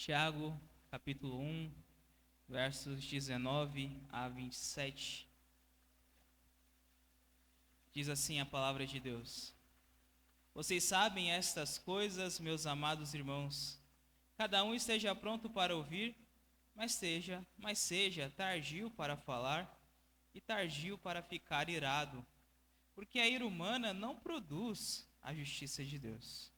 Tiago, capítulo 1, versos 19 a 27. Diz assim a palavra de Deus: Vocês sabem estas coisas, meus amados irmãos. Cada um esteja pronto para ouvir, mas seja tardio para falar e tardio para ficar irado, porque a ira humana não produz a justiça de Deus.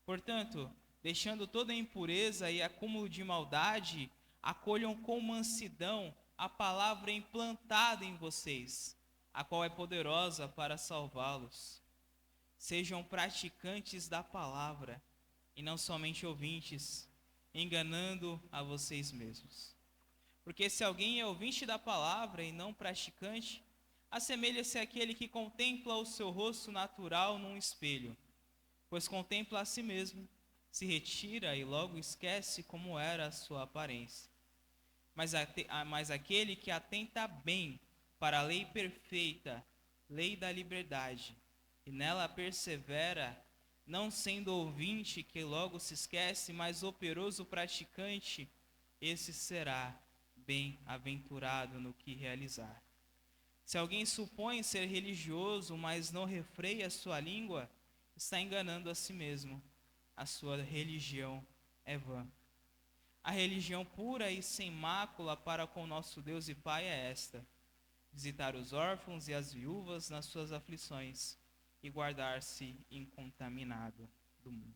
Portanto, deixando toda impureza e acúmulo de maldade, acolham com mansidão a palavra implantada em vocês, a qual é poderosa para salvá-los. Sejam praticantes da palavra e não somente ouvintes, enganando a vocês mesmos. Porque se alguém é ouvinte da palavra e não praticante, assemelha-se àquele que contempla o seu rosto natural num espelho, pois contempla a si mesmo, se retira e logo esquece como era a sua aparência. Mas aquele que atenta bem para a lei perfeita, lei da liberdade, e nela persevera, não sendo ouvinte que logo se esquece, mas operoso praticante, esse será bem-aventurado no que realizar. Se alguém supõe ser religioso, mas não refreia sua língua, está enganando a si mesmo. A sua religião é vã. A religião pura e sem mácula para com nosso Deus e Pai é esta: visitar os órfãos e as viúvas nas suas aflições e guardar-se incontaminado do mundo.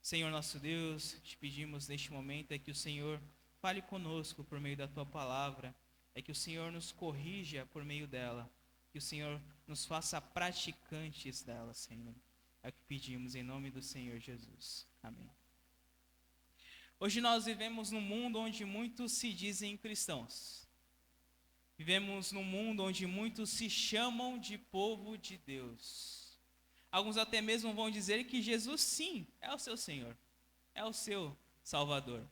Senhor nosso Deus, te pedimos neste momento que o Senhor fale conosco por meio da tua palavra, que o Senhor nos corrija por meio dela, que o Senhor nos faça praticantes dela, Senhor. É o que pedimos em nome do Senhor Jesus. Amém. Hoje nós vivemos num mundo onde muitos se dizem cristãos. Vivemos num mundo onde muitos se chamam de povo de Deus. Alguns até mesmo vão dizer que Jesus, sim, é o seu Senhor, é o seu Salvador.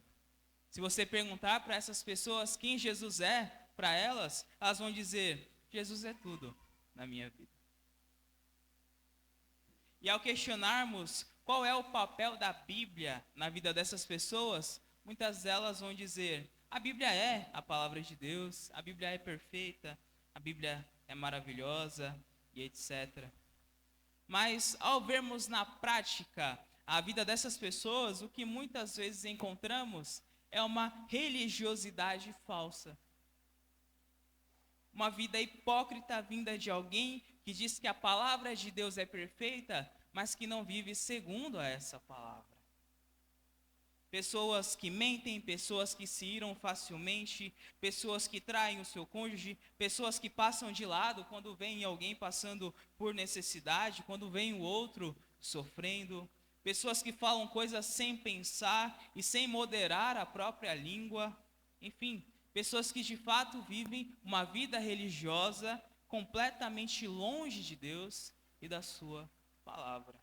Se você perguntar para essas pessoas quem Jesus é, para elas vão dizer: Jesus é tudo na minha vida. E ao questionarmos qual é o papel da Bíblia na vida dessas pessoas, muitas delas vão dizer: a Bíblia é a palavra de Deus, a Bíblia é perfeita, a Bíblia é maravilhosa e etc. Mas ao vermos na prática a vida dessas pessoas, o que muitas vezes encontramos é uma religiosidade falsa. Uma vida hipócrita vinda de alguém que diz que a palavra de Deus é perfeita, mas que não vive segundo a essa palavra. Pessoas que mentem, pessoas que se iram facilmente, pessoas que traem o seu cônjuge, pessoas que passam de lado quando vem alguém passando por necessidade, quando vem o outro sofrendo, pessoas que falam coisas sem pensar e sem moderar a própria língua, enfim, pessoas que de fato vivem uma vida religiosa completamente longe de Deus e da sua palavra.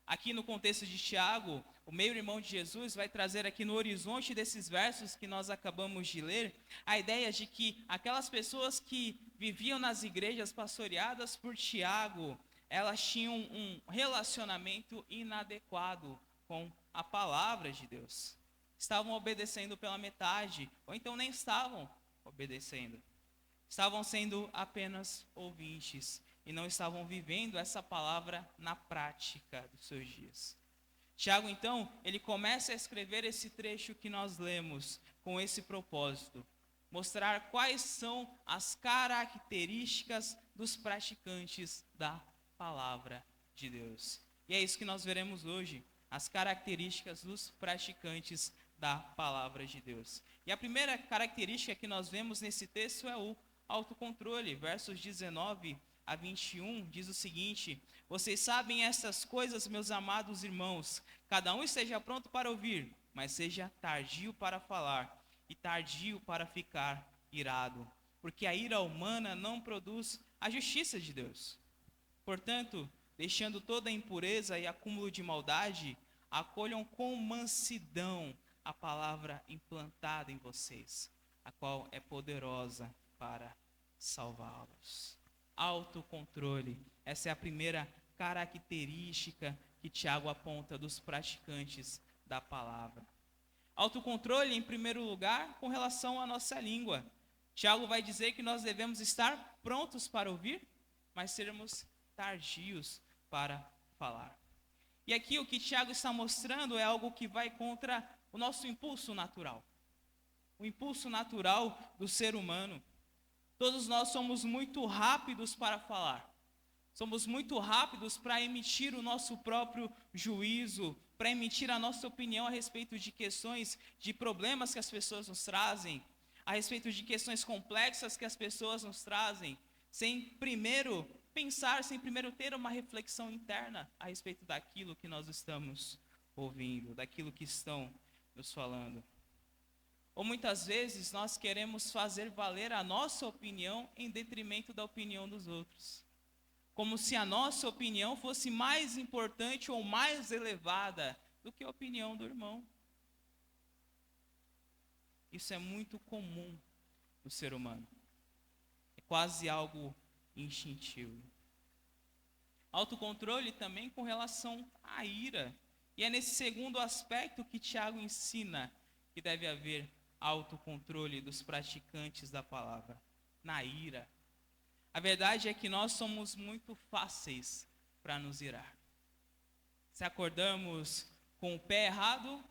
Aqui no contexto de Tiago, o meio-irmão de Jesus vai trazer aqui no horizonte desses versos que nós acabamos de ler, a ideia de que aquelas pessoas que viviam nas igrejas pastoreadas por Tiago, elas tinham um relacionamento inadequado com a palavra de Deus. Estavam obedecendo pela metade, ou então nem estavam obedecendo. Estavam sendo apenas ouvintes e não estavam vivendo essa palavra na prática dos seus dias. Tiago, então, ele começa a escrever esse trecho que nós lemos com esse propósito: mostrar quais são as características dos praticantes da palavra de Deus. E é isso que nós veremos hoje, as características dos praticantes da palavra de Deus. E a primeira característica que nós vemos nesse texto é o autocontrole. Versos 19 a 21 diz o seguinte: Vocês sabem essas coisas, meus amados irmãos. Cada um esteja pronto para ouvir, mas seja tardio para falar e tardio para ficar irado, porque a ira humana não produz a justiça de Deus. Portanto, deixando toda a impureza e acúmulo de maldade, acolham com mansidão a palavra implantada em vocês, a qual é poderosa para salvá-los. Autocontrole. Essa é a primeira característica que Tiago aponta dos praticantes da palavra. Autocontrole, em primeiro lugar, com relação à nossa língua. Tiago vai dizer que nós devemos estar prontos para ouvir, mas sermos tardios para falar. E aqui o que Tiago está mostrando é algo que vai contra o nosso impulso natural. O impulso natural do ser humano. Todos nós somos muito rápidos para falar. Somos muito rápidos para emitir o nosso próprio juízo, para emitir a nossa opinião a respeito de questões, de problemas que as pessoas nos trazem, a respeito de questões complexas que as pessoas nos trazem, sem primeiro pensar, sem primeiro ter uma reflexão interna a respeito daquilo que nós estamos ouvindo, daquilo que estão nos falando. Ou muitas vezes nós queremos fazer valer a nossa opinião em detrimento da opinião dos outros. Como se a nossa opinião fosse mais importante ou mais elevada do que a opinião do irmão. Isso é muito comum no ser humano. É quase algo instintivo. Autocontrole também com relação à ira. E é nesse segundo aspecto que Tiago ensina que deve haver autocontrole dos praticantes da palavra, na ira. A verdade é que nós somos muito fáceis para nos irar. Se acordamos com o pé errado,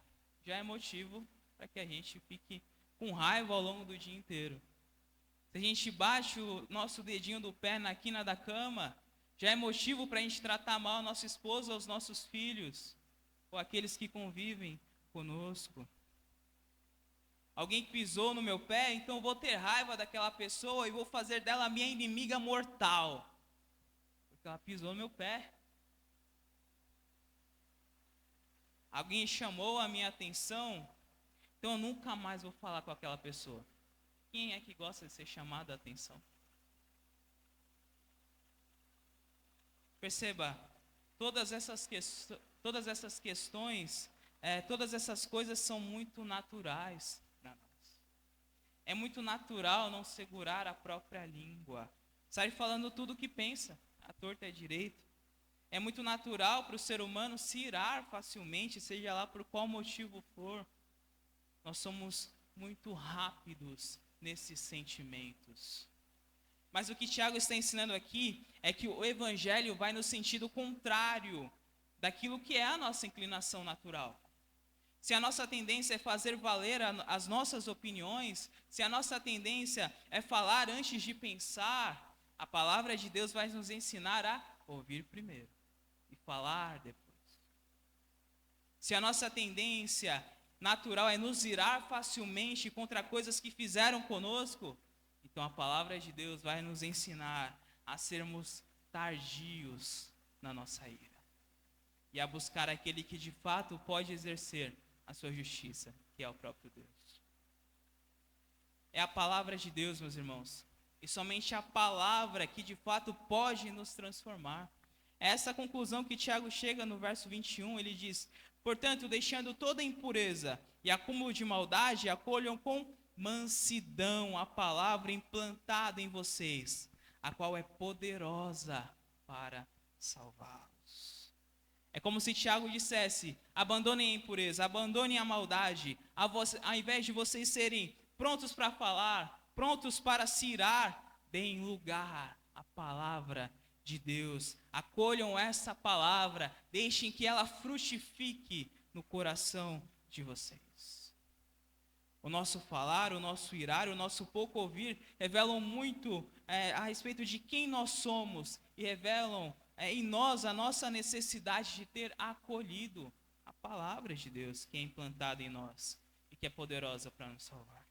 já é motivo para que a gente fique com raiva ao longo do dia inteiro. Se a gente bate o nosso dedinho do pé na quina da cama, já é motivo para a gente tratar mal a nossa esposa ou os nossos filhos, ou aqueles que convivem conosco. Alguém pisou no meu pé, então eu vou ter raiva daquela pessoa e vou fazer dela minha inimiga mortal. Porque ela pisou no meu pé. Alguém chamou a minha atenção, então eu nunca mais vou falar com aquela pessoa. Quem é que gosta de ser chamado a atenção? Perceba, todas essas questões, todas essas coisas são muito naturais. É muito natural não segurar a própria língua. Sair falando tudo o que pensa, a torta é direito. É muito natural para o ser humano se irar facilmente, seja lá por qual motivo for. Nós somos muito rápidos nesses sentimentos. Mas o que Tiago está ensinando aqui é que o evangelho vai no sentido contrário daquilo que é a nossa inclinação natural. Se a nossa tendência é fazer valer as nossas opiniões, se a nossa tendência é falar antes de pensar, a palavra de Deus vai nos ensinar a ouvir primeiro e falar depois. Se a nossa tendência natural é nos irar facilmente contra coisas que fizeram conosco, então a palavra de Deus vai nos ensinar a sermos tardios na nossa ira e a buscar aquele que de fato pode exercer a sua justiça, que é o próprio Deus. É a palavra de Deus, meus irmãos, e somente a palavra que de fato pode nos transformar. É essa conclusão que Tiago chega no verso 21, ele diz: portanto, deixando toda impureza e acúmulo de maldade, acolham com mansidão a palavra implantada em vocês, a qual é poderosa para salvar. É como se Tiago dissesse: abandonem a impureza, abandonem a maldade, ao invés de vocês serem prontos para falar, prontos para se irar, deem lugar à palavra de Deus, acolham essa palavra, deixem que ela frutifique no coração de vocês. O nosso falar, o nosso irar, o nosso pouco ouvir revelam muito a respeito de quem nós somos e revelam em nós a nossa necessidade de ter acolhido a palavra de Deus que é implantada em nós e que é poderosa para nos salvar.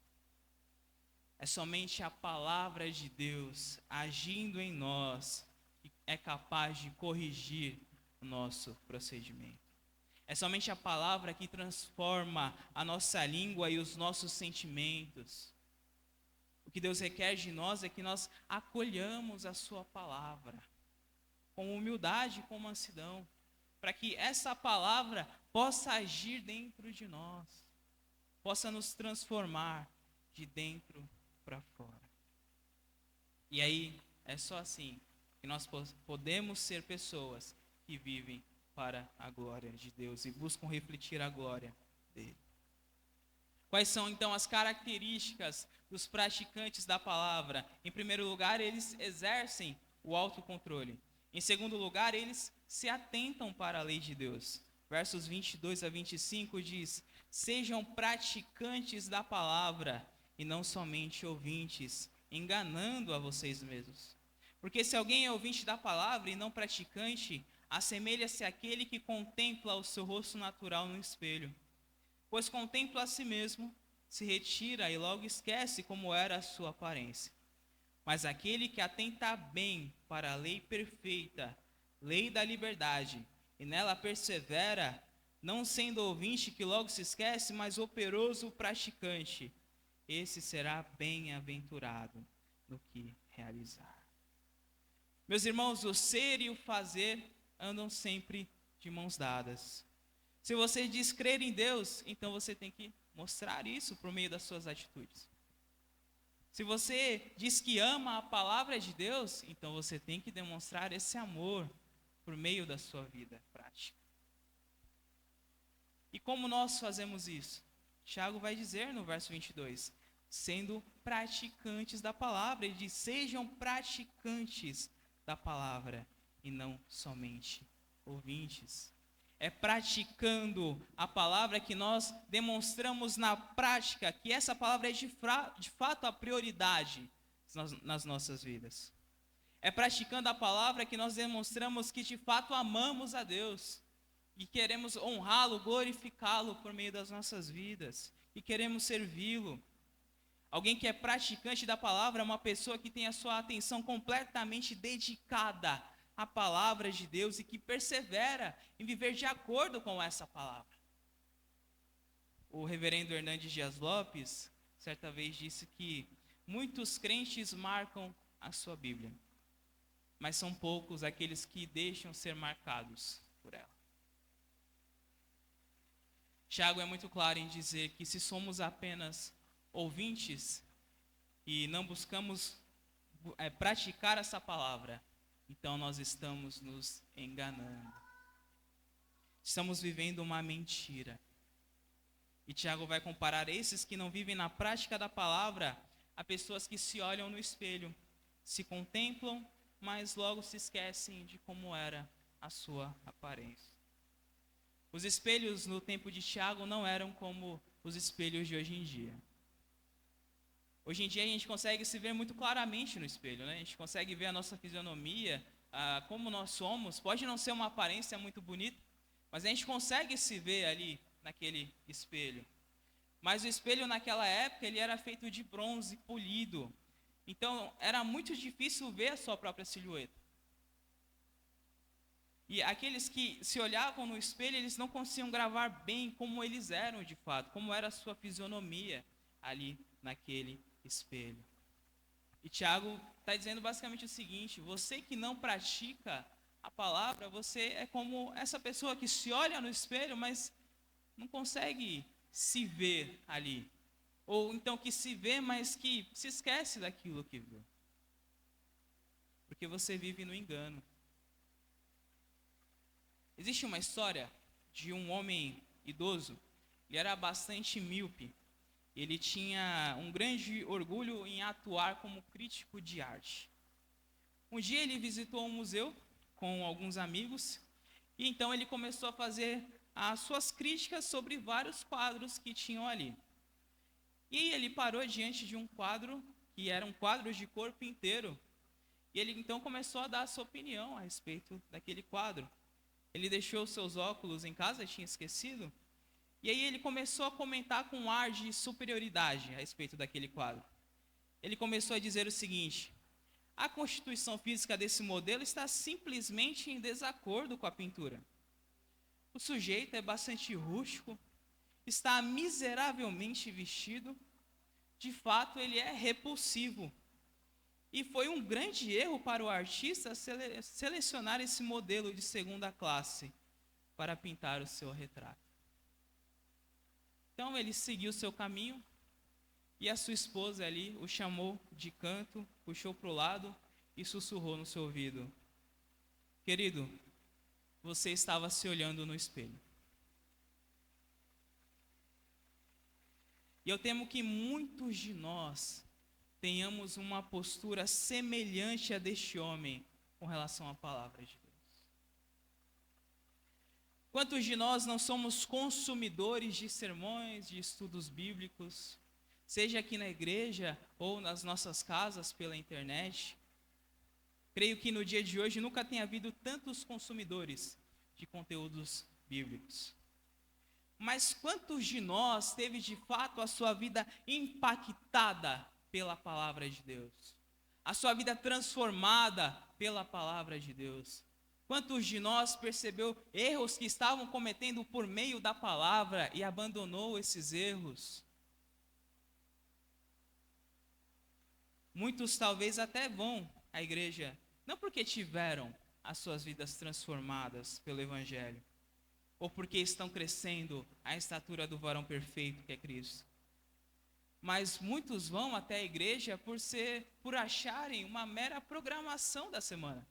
É somente a palavra de Deus agindo em nós que é capaz de corrigir o nosso procedimento. É somente a palavra que transforma a nossa língua e os nossos sentimentos. O que Deus requer de nós é que nós acolhamos a sua palavra com humildade e com mansidão, para que essa palavra possa agir dentro de nós, possa nos transformar de dentro para fora. E aí, é só assim que nós podemos ser pessoas que vivem para a glória de Deus e buscam refletir a glória dele. Quais são então as características dos praticantes da palavra? Em primeiro lugar, eles exercem o autocontrole. Em segundo lugar, eles se atentam para a lei de Deus. Versos 22 a 25 diz: sejam praticantes da palavra e não somente ouvintes, enganando a vocês mesmos. Porque se alguém é ouvinte da palavra e não praticante, assemelha-se àquele que contempla o seu rosto natural no espelho. Pois contempla a si mesmo, se retira e logo esquece como era a sua aparência. Mas aquele que atenta bem para a lei perfeita, lei da liberdade, e nela persevera, não sendo ouvinte que logo se esquece, mas operoso praticante, esse será bem-aventurado no que realizar. Meus irmãos, o ser e o fazer andam sempre de mãos dadas. Se você diz crer em Deus, então você tem que mostrar isso por meio das suas atitudes. Se você diz que ama a palavra de Deus, então você tem que demonstrar esse amor por meio da sua vida prática. E como nós fazemos isso? Tiago vai dizer no verso 22, sendo praticantes da palavra. Ele diz, sejam praticantes da palavra e não somente ouvintes. É praticando a palavra que nós demonstramos na prática que essa palavra é de fato a prioridade nas nossas vidas. É praticando a palavra que nós demonstramos que de fato amamos a Deus e queremos honrá-lo, glorificá-lo por meio das nossas vidas e queremos servi-lo. Alguém que é praticante da palavra é uma pessoa que tem a sua atenção completamente dedicada à palavra de Deus e que persevera em viver de acordo com essa palavra. O reverendo Hernandes Dias Lopes, certa vez disse que muitos crentes marcam a sua Bíblia, mas são poucos aqueles que deixam ser marcados por ela. Tiago é muito claro em dizer que se somos apenas ouvintes e não buscamos praticar essa palavra, então nós estamos nos enganando. Estamos vivendo uma mentira. E Tiago vai comparar esses que não vivem na prática da palavra a pessoas que se olham no espelho, se contemplam, mas logo se esquecem de como era a sua aparência. Os espelhos no tempo de Tiago não eram como os espelhos de hoje em dia. Hoje em dia a gente consegue se ver muito claramente no espelho, né? A gente consegue ver a nossa fisionomia, como nós somos. Pode não ser uma aparência muito bonita, mas a gente consegue se ver ali naquele espelho. Mas o espelho naquela época ele era feito de bronze polido. Então era muito difícil ver a sua própria silhueta. E aqueles que se olhavam no espelho, eles não conseguiam gravar bem como eles eram de fato, como era a sua fisionomia ali naquele espelho. E Tiago está dizendo basicamente o seguinte: você que não pratica a palavra, você é como essa pessoa que se olha no espelho, mas não consegue se ver ali. Ou então que se vê, mas que se esquece daquilo que viu. Porque você vive no engano. Existe uma história de um homem idoso, ele era bastante míope. Ele tinha um grande orgulho em atuar como crítico de arte. Um dia ele visitou um museu com alguns amigos e então ele começou a fazer as suas críticas sobre vários quadros que tinham ali. E ele parou diante de um quadro que era um quadro de corpo inteiro. E ele então começou a dar a sua opinião a respeito daquele quadro. Ele deixou seus óculos em casa, tinha esquecido. E aí ele começou a comentar com um ar de superioridade a respeito daquele quadro. Ele começou a dizer o seguinte: a constituição física desse modelo está simplesmente em desacordo com a pintura. O sujeito é bastante rústico, está miseravelmente vestido, de fato ele é repulsivo. E foi um grande erro para o artista selecionar esse modelo de segunda classe para pintar o seu retrato. Então ele seguiu o seu caminho e a sua esposa ali o chamou de canto, puxou para o lado e sussurrou no seu ouvido: querido, você estava se olhando no espelho. E eu temo que muitos de nós tenhamos uma postura semelhante a deste homem com relação à palavra de Deus. Quantos de nós não somos consumidores de sermões, de estudos bíblicos, seja aqui na igreja ou nas nossas casas pela internet? Creio que no dia de hoje nunca tenha havido tantos consumidores de conteúdos bíblicos. Mas quantos de nós teve de fato a sua vida impactada pela palavra de Deus? A sua vida transformada pela palavra de Deus? Quantos de nós percebeu erros que estavam cometendo por meio da palavra e abandonou esses erros? Muitos talvez até vão à igreja, não porque tiveram as suas vidas transformadas pelo Evangelho, ou porque estão crescendo à estatura do varão perfeito que é Cristo. Mas muitos vão até a igreja por acharem uma mera programação da semana.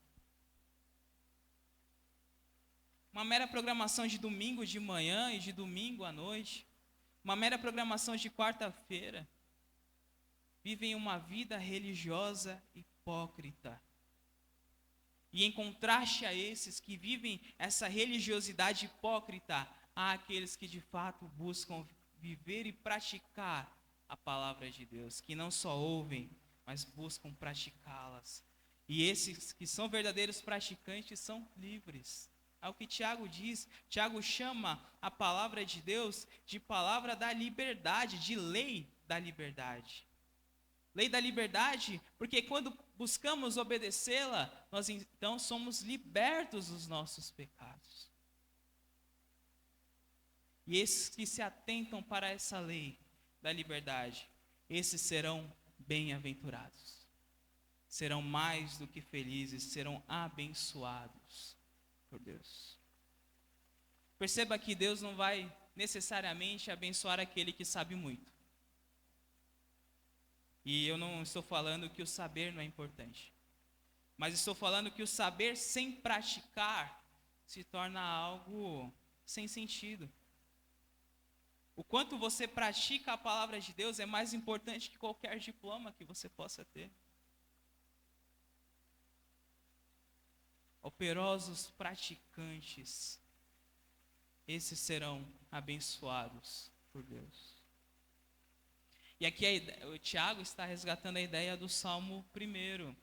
Uma mera programação de domingo de manhã e de domingo à noite. Uma mera programação de quarta-feira. Vivem uma vida religiosa hipócrita. E em contraste a esses que vivem essa religiosidade hipócrita, há aqueles que de fato buscam viver e praticar a palavra de Deus, que não só ouvem, mas buscam praticá-las. E esses que são verdadeiros praticantes são livres. É o que Tiago diz. Tiago chama a palavra de Deus de palavra da liberdade, de lei da liberdade. Lei da liberdade, porque quando buscamos obedecê-la, nós então somos libertos dos nossos pecados. E esses que se atentam para essa lei da liberdade, esses serão bem-aventurados. Serão mais do que felizes, serão abençoados por Deus. Perceba que Deus não vai necessariamente abençoar aquele que sabe muito. E eu não estou falando que o saber não é importante, mas estou falando que o saber sem praticar se torna algo sem sentido. O quanto você pratica a palavra de Deus é mais importante que qualquer diploma que você possa ter. Operosos praticantes, esses serão abençoados por Deus. E aqui o Tiago está resgatando a ideia do Salmo 1,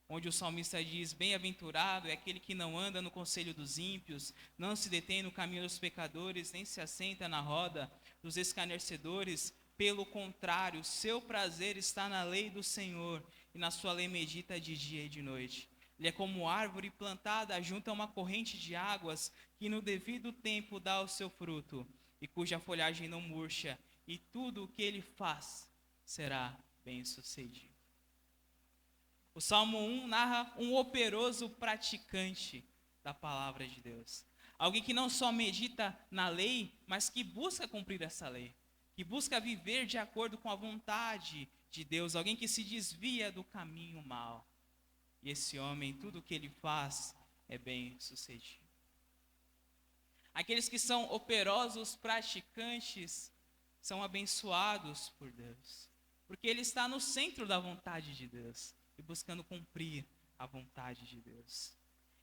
onde o salmista diz: bem-aventurado é aquele que não anda no conselho dos ímpios, não se detém no caminho dos pecadores, nem se assenta na roda dos escarnecedores. Pelo contrário, seu prazer está na lei do Senhor, e na sua lei medita de dia e de noite. Ele é como árvore plantada junto a uma corrente de águas, que no devido tempo dá o seu fruto, e cuja folhagem não murcha, e tudo o que ele faz será bem-sucedido. O Salmo 1 narra um operoso praticante da palavra de Deus. Alguém que não só medita na lei, mas que busca cumprir essa lei. Que busca viver de acordo com a vontade de Deus. Alguém que se desvia do caminho mau. E esse homem, tudo o que ele faz é bem-sucedido. Aqueles que são operosos praticantes são abençoados por Deus, porque ele está no centro da vontade de Deus e buscando cumprir a vontade de Deus.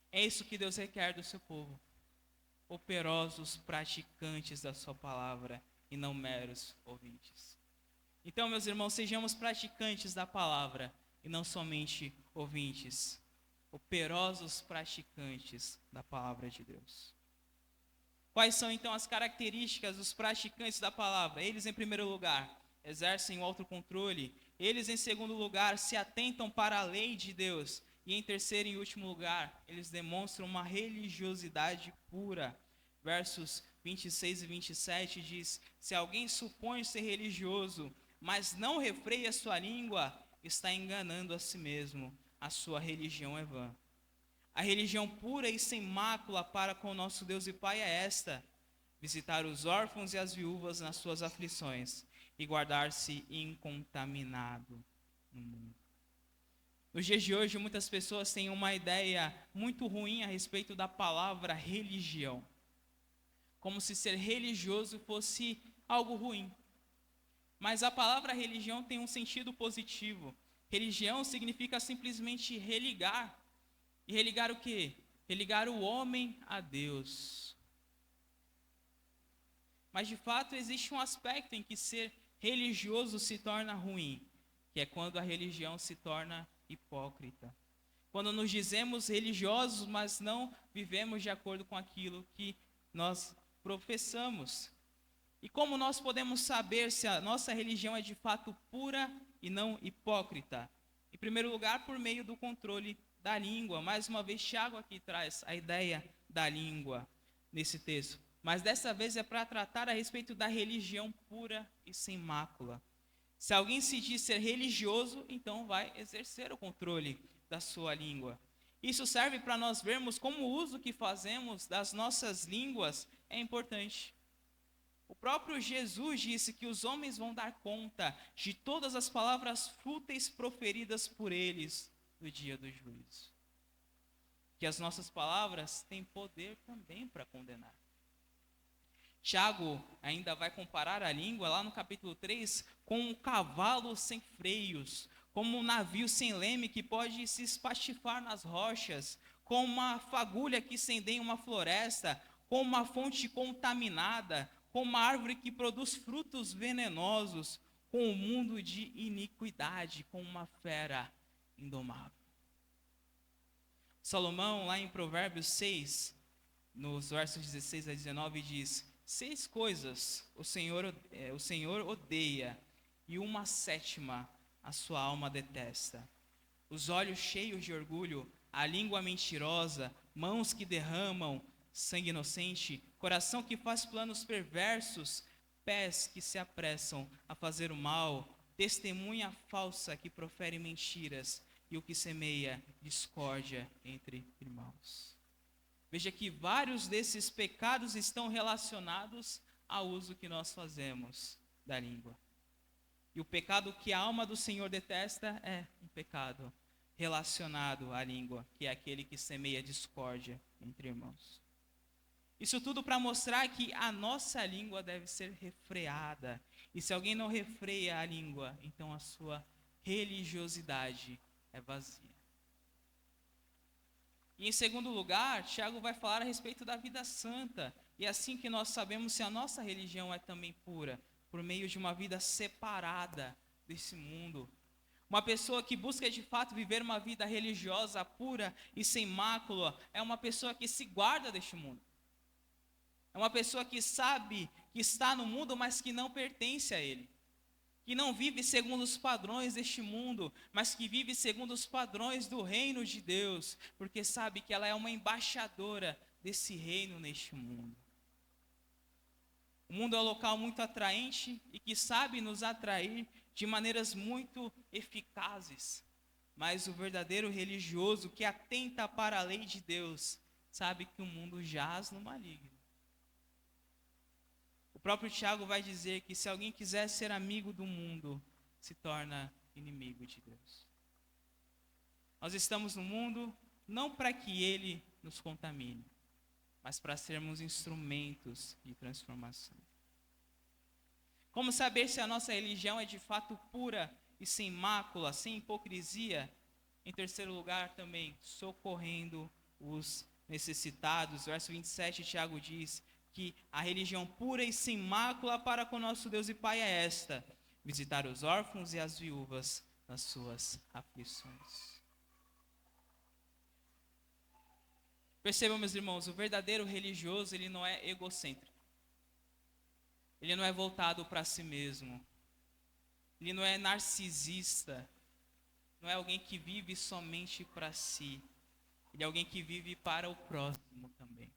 É isso que Deus requer do seu povo, operosos praticantes da sua palavra e não meros ouvintes. Então, meus irmãos, sejamos praticantes da palavra e não somente ouvintes, operosos praticantes da palavra de Deus. Quais são então as características dos praticantes da palavra? Eles, em primeiro lugar, exercem o autocontrole. Eles, em segundo lugar, se atentam para a lei de Deus. E em terceiro e último lugar, eles demonstram uma religiosidade pura. Versos 26 e 27 diz: se alguém supõe ser religioso, mas não refreia sua língua, está enganando a si mesmo. A sua religião é vã. A religião pura e sem mácula para com o nosso Deus e Pai é esta: visitar os órfãos e as viúvas nas suas aflições e guardar-se incontaminado no mundo. Nos dias de hoje, muitas pessoas têm uma ideia muito ruim a respeito da palavra religião, como se ser religioso fosse algo ruim. Mas a palavra religião tem um sentido positivo. Religião significa simplesmente religar. E religar o quê? Religar o homem a Deus. Mas de fato existe um aspecto em que ser religioso se torna ruim, que é quando a religião se torna hipócrita. Quando nos dizemos religiosos, mas não vivemos de acordo com aquilo que nós professamos. E como nós podemos saber se a nossa religião é de fato pura e não hipócrita? Em primeiro lugar, por meio do controle da língua. Mais uma vez, Tiago aqui traz a ideia da língua nesse texto. Mas dessa vez é para tratar a respeito da religião pura e sem mácula. Se alguém se diz ser religioso, então vai exercer o controle da sua língua. Isso serve para nós vermos como o uso que fazemos das nossas línguas é importante. O próprio Jesus disse que os homens vão dar conta de todas as palavras fúteis proferidas por eles no dia do juízo. Que as nossas palavras têm poder também para condenar. Tiago ainda vai comparar a língua, lá no capítulo 3, com um cavalo sem freios, como um navio sem leme que pode se espatifar nas rochas, como uma fagulha que incendeia uma floresta, como uma fonte contaminada, como uma árvore que produz frutos venenosos, com um mundo de iniquidade, com uma fera indomável. Salomão, lá em Provérbios 6, nos versos 16 a 19, diz: 6 coisas o Senhor odeia, e uma sétima a sua alma detesta: os olhos cheios de orgulho, a língua mentirosa, mãos que derramam sangue inocente, coração que faz planos perversos, pés que se apressam a fazer o mal, testemunha falsa que profere mentiras, e o que semeia discórdia entre irmãos. Veja que vários desses pecados estão relacionados ao uso que nós fazemos da língua. E o pecado que a alma do Senhor detesta é um pecado relacionado à língua, que é aquele que semeia discórdia entre irmãos. Isso tudo para mostrar que a nossa língua deve ser refreada. E se alguém não refreia a língua, então a sua religiosidade é vazia. E em segundo lugar, Tiago vai falar a respeito da vida santa. E é assim que nós sabemos se a nossa religião é também pura, por meio de uma vida separada desse mundo. Uma pessoa que busca de fato viver uma vida religiosa pura e sem mácula é uma pessoa que se guarda deste mundo. É uma pessoa que sabe que está no mundo, mas que não pertence a ele. Que não vive segundo os padrões deste mundo, mas que vive segundo os padrões do reino de Deus, porque sabe que ela é uma embaixadora desse reino neste mundo. O mundo é um local muito atraente e que sabe nos atrair de maneiras muito eficazes, mas o verdadeiro religioso que atenta para a lei de Deus sabe que o mundo jaz no maligno. O próprio Tiago vai dizer que se alguém quiser ser amigo do mundo, se torna inimigo de Deus. Nós estamos no mundo não para que ele nos contamine, mas para sermos instrumentos de transformação. Como saber se a nossa religião é de fato pura e sem mácula, sem hipocrisia? Em terceiro lugar também, socorrendo os necessitados. Verso 27, Tiago diz que a religião pura e sem mácula para com nosso Deus e Pai é esta: visitar os órfãos e as viúvas nas suas aflições. Percebam, meus irmãos, o verdadeiro religioso, ele não é egocêntrico. Ele não é voltado para si mesmo. Ele não é narcisista. Não é alguém que vive somente para si. Ele é alguém que vive para o próximo também.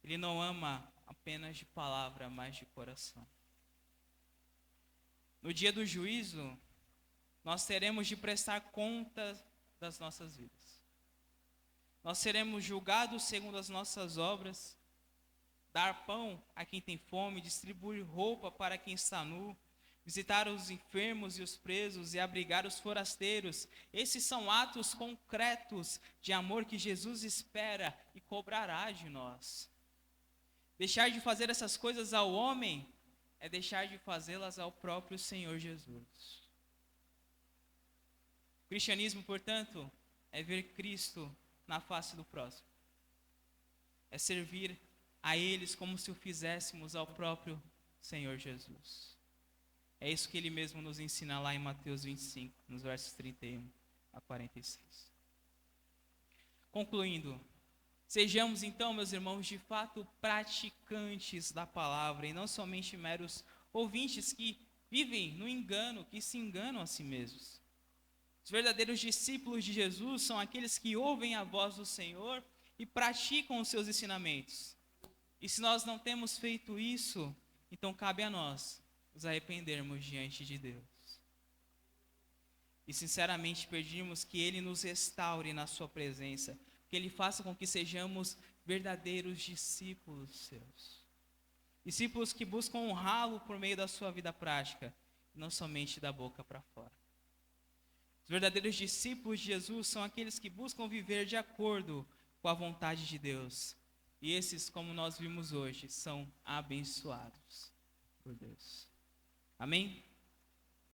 Ele não ama apenas de palavra, mas de coração. No dia do juízo, nós teremos de prestar conta das nossas vidas. Nós seremos julgados segundo as nossas obras, dar pão a quem tem fome, distribuir roupa para quem está nu, visitar os enfermos e os presos e abrigar os forasteiros. Esses são atos concretos de amor que Jesus espera e cobrará de nós. Deixar de fazer essas coisas ao homem é deixar de fazê-las ao próprio Senhor Jesus. O cristianismo, portanto, é ver Cristo na face do próximo. É servir a eles como se o fizéssemos ao próprio Senhor Jesus. É isso que ele mesmo nos ensina lá em Mateus 25, nos versos 31 a 46. Concluindo, sejamos então, meus irmãos, de fato praticantes da palavra e não somente meros ouvintes que vivem no engano, que se enganam a si mesmos. Os verdadeiros discípulos de Jesus são aqueles que ouvem a voz do Senhor e praticam os seus ensinamentos. E se nós não temos feito isso, então cabe a nós nos arrependermos diante de Deus. E sinceramente pedirmos que Ele nos restaure na sua presença, que Ele faça com que sejamos verdadeiros discípulos seus. Discípulos que buscam honrá-lo por meio da sua vida prática, não somente da boca para fora. Os verdadeiros discípulos de Jesus são aqueles que buscam viver de acordo com a vontade de Deus. E esses, como nós vimos hoje, são abençoados por Deus. Amém?